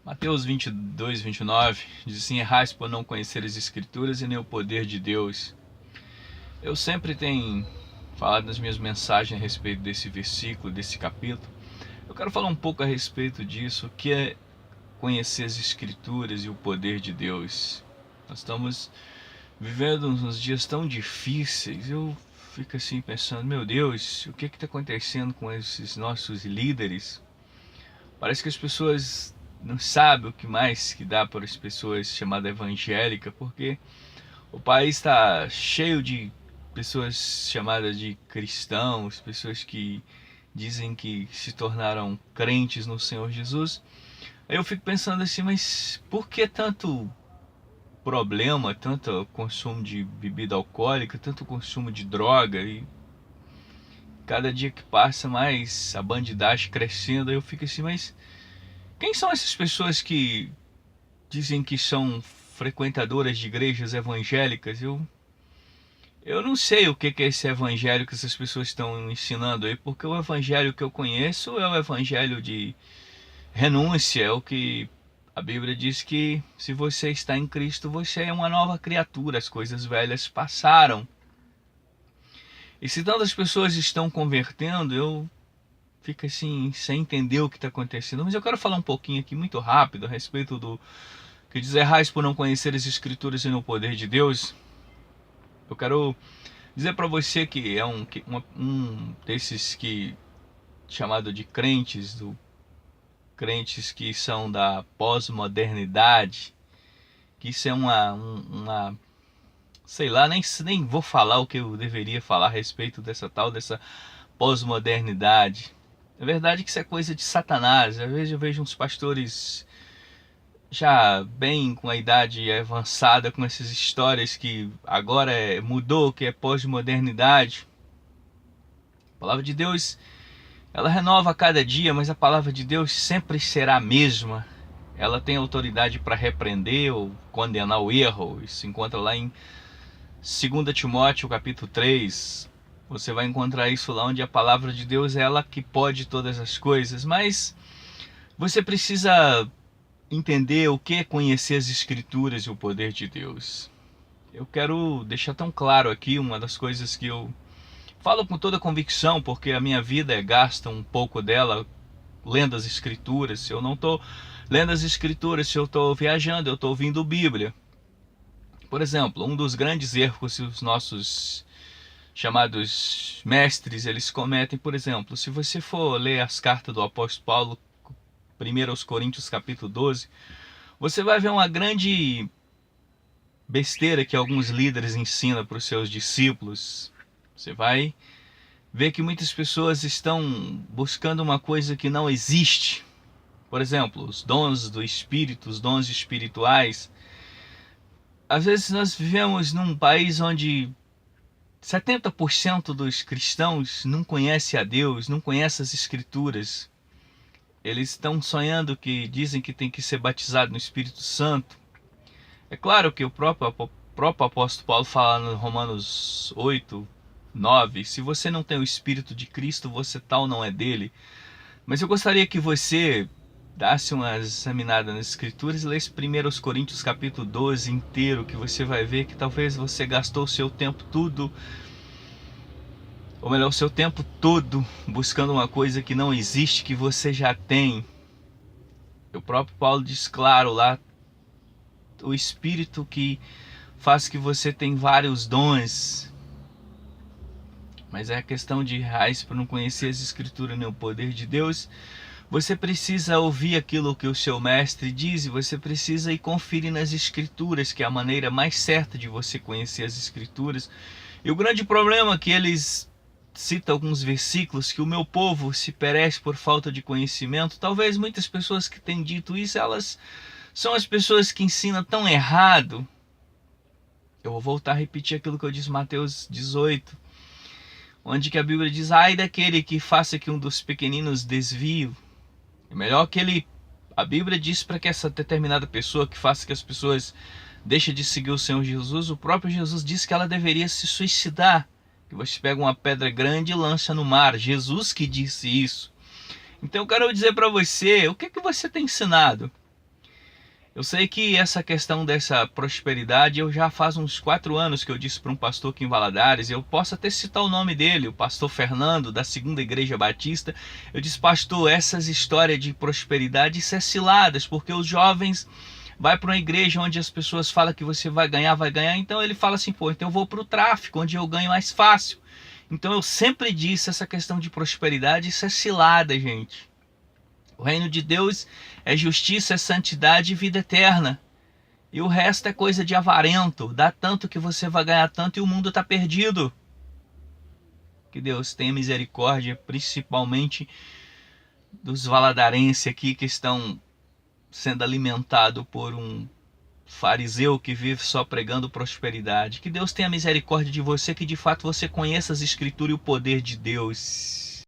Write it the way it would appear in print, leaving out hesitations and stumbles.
Mateus 22, 29 diz assim: errais por não conhecer as Escrituras e nem o poder de Deus. Eu sempre tenho falado nas minhas mensagens a respeito desse versículo, desse capítulo. Eu quero falar um pouco a respeito disso, o que é conhecer as Escrituras e o poder de Deus. Nós estamos vivendo uns dias tão difíceis. Eu fico assim pensando, meu Deus, o que está acontecendo com esses nossos líderes? Parece que as pessoas não sabem o que mais que dá para as pessoas chamadas evangélicas, porque o país está cheio de pessoas chamadas de cristãos, pessoas que dizem que se tornaram crentes no Senhor Jesus. Aí eu fico pensando assim, mas por que tanto problema, tanto consumo de bebida alcoólica, tanto consumo de droga, e cada dia que passa mais a bandidagem crescendo? Aí eu fico assim, mas quem são essas pessoas que dizem que são frequentadoras de igrejas evangélicas? Eu não sei o que é esse evangelho que essas pessoas estão ensinando aí, porque o evangelho que eu conheço é o evangelho de renúncia, é o que a Bíblia diz, que se você está em Cristo, você é uma nova criatura, as coisas velhas passaram. E se tantas pessoas estão convertendo, eu fico assim, sem entender o que está acontecendo. Mas eu quero falar um pouquinho aqui, muito rápido, a respeito do que diz: errais por não conhecer as Escrituras e no poder de Deus. Eu quero dizer para você que é um desses que chamado de crentes que são da pós-modernidade, que isso é uma sei lá, nem vou falar o que eu deveria falar a respeito dessa pós-modernidade. É verdade que isso é coisa de Satanás. Às vezes eu vejo uns pastores já bem com a idade avançada, com essas histórias que agora mudou, que é pós-modernidade. A palavra de Deus, ela renova a cada dia, mas a palavra de Deus sempre será a mesma. Ela tem autoridade para repreender ou condenar o erro. Isso se encontra lá em 2 Timóteo capítulo 3. Você vai encontrar isso lá, onde a palavra de Deus é ela que pode todas as coisas. Mas você precisa entender o que é conhecer as Escrituras e o poder de Deus. Eu quero deixar tão claro aqui uma das coisas que eu falo com toda convicção, porque a minha vida é gasta um pouco dela lendo as Escrituras. Se eu não estou lendo as Escrituras, se eu estou viajando, eu estou ouvindo Bíblia. Por exemplo, um dos grandes erros que os nossos chamados mestres eles cometem, por exemplo, se você for ler as cartas do apóstolo Paulo, 1 aos Coríntios capítulo 12, você vai ver uma grande besteira que alguns líderes ensinam para os seus discípulos. Você vai ver que muitas pessoas estão buscando uma coisa que não existe. Por exemplo, os dons do Espírito, os dons espirituais. Às vezes nós vivemos num país onde 70% dos cristãos não conhece a Deus, não conhece as Escrituras. Eles estão sonhando, que dizem que tem que ser batizado no Espírito Santo. É claro que o próprio apóstolo Paulo fala no Romanos 8, 9, se você não tem o Espírito de Cristo, você tal não é dele. Mas eu gostaria que você dasse uma examinada nas Escrituras e lesse 1 Coríntios capítulo 12 inteiro, que você vai ver que talvez você gastou o seu tempo tudo, ou melhor, o seu tempo todo buscando uma coisa que não existe, que você já tem. O próprio Paulo diz claro lá, o Espírito que faz que você tem vários dons. Mas é a questão de raiz, para não conhecer as Escrituras nem o poder de Deus. Você precisa ouvir aquilo que o seu mestre diz, e você precisa ir conferir nas Escrituras, que é a maneira mais certa de você conhecer as Escrituras. E o grande problema é que eles citam alguns versículos, que o meu povo se perece por falta de conhecimento. Talvez muitas pessoas que têm dito isso, elas são as pessoas que ensinam tão errado. Eu vou voltar a repetir aquilo que eu disse em Mateus 18, onde que a Bíblia diz: ai daquele que faça que um dos pequeninos desvie. É melhor que ele... A Bíblia diz para que essa determinada pessoa que faça que as pessoas deixem de seguir o Senhor Jesus. O próprio Jesus disse que ela deveria se suicidar, que você pega uma pedra grande e lança no mar. Jesus que disse isso. Então eu quero dizer para você, o que é que você tem ensinado? Eu sei que essa questão dessa prosperidade, eu já faz uns 4 anos que eu disse para um pastor aqui em Valadares, eu posso até citar o nome dele, o pastor Fernando, da Segunda Igreja Batista. Eu disse, pastor, essas histórias de prosperidade, isso é ciladas, porque os jovens vai para uma igreja onde as pessoas falam que você vai ganhar, então ele fala assim, pô, então eu vou para o tráfico, onde eu ganho mais fácil. Então eu sempre disse, essa questão de prosperidade, isso é cilada, gente. O reino de Deus é justiça, é santidade e vida eterna. E o resto é coisa de avarento. Dá tanto que você vai ganhar tanto e o mundo está perdido. Que Deus tenha misericórdia, principalmente dos valadarenses aqui que estão sendo alimentados por um fariseu que vive só pregando prosperidade. Que Deus tenha misericórdia de você, que de fato você conheça as escrituras e o poder de Deus.